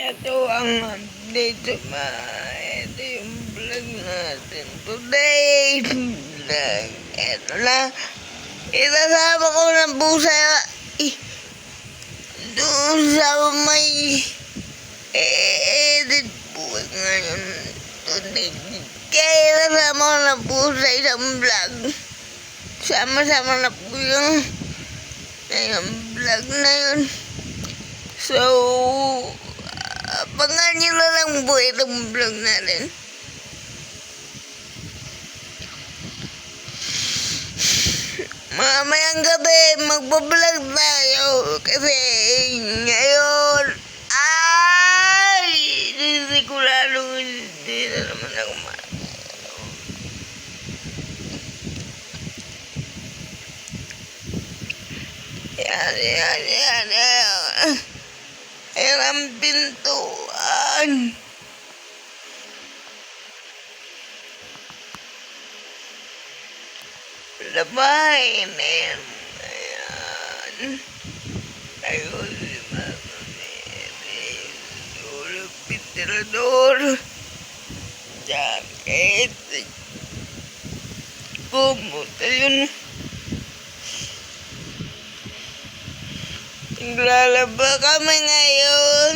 Ito ang update sa ito yung vlog natin today vlog. Ito na, itasama ko ng pusa doon sa may edit po ngayon today. Kaya itasama ko ng pusa isang vlog. Sama-sama na po yung vlog na yun. So, abangan nyo na lang po itong vlog natin. Mamayang gabi, magbablog tayo. Kasi ngayon, hindi ko lalo hindi na naman ako Yan. Ayan ang pintuan. Labay na yan. Ayan. Ayun, ventilador. Jacket. Kumuta yun. Naglalaba kami ngayon.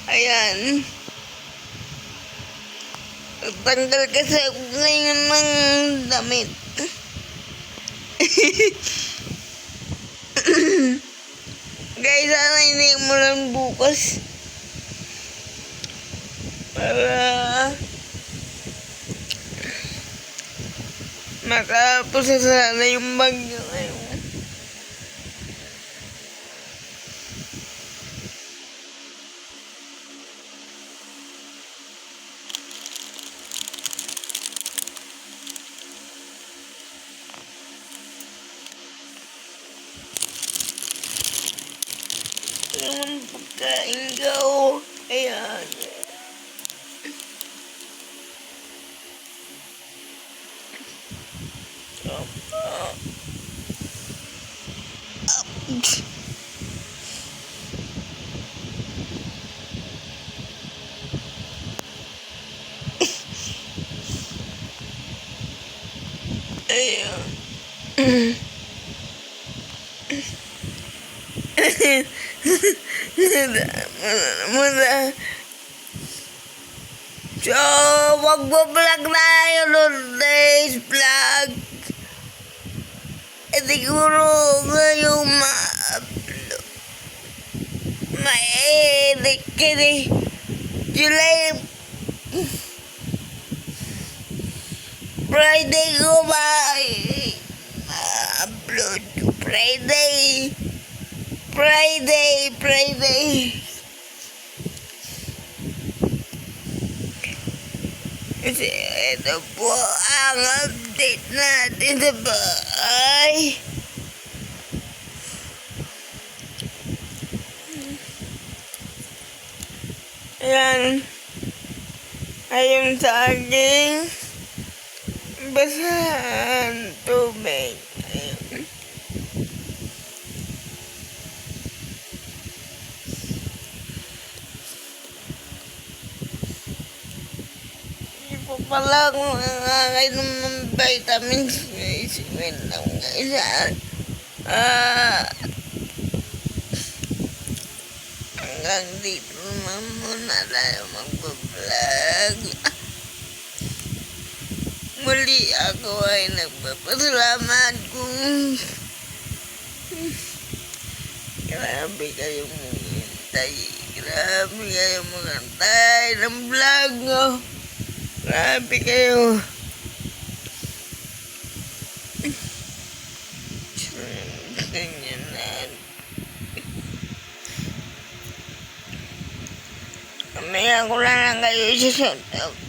Ayan. Tanggal kasi ako ngayon ng damit. Guys, sana hindi mo lang bukas. Para matapos na sana yung bagyo ngayon. Yung pagkain ko, ayan. Ayan. Muna. So, magbablog tayo today's vlog. Siguro ngayong ma-upload. Ma-edit kasi July Friday ko ma-upload. Friday. Kasi ito po ang update natin sa bahay. Ayan. Ayun sa aking basahan tubig. Ayun. Pala kung nakakainom ng vitamins, isipin lang guys. Hanggang dito na muna tayo magbablog. Muli ako ay nagpapasalamat kung grabe kayong hintay. Grabe kayong magantay ng vlog ko. Grabe kayo. Ganyan na. Mamaya ko lang kayo isa-shout out.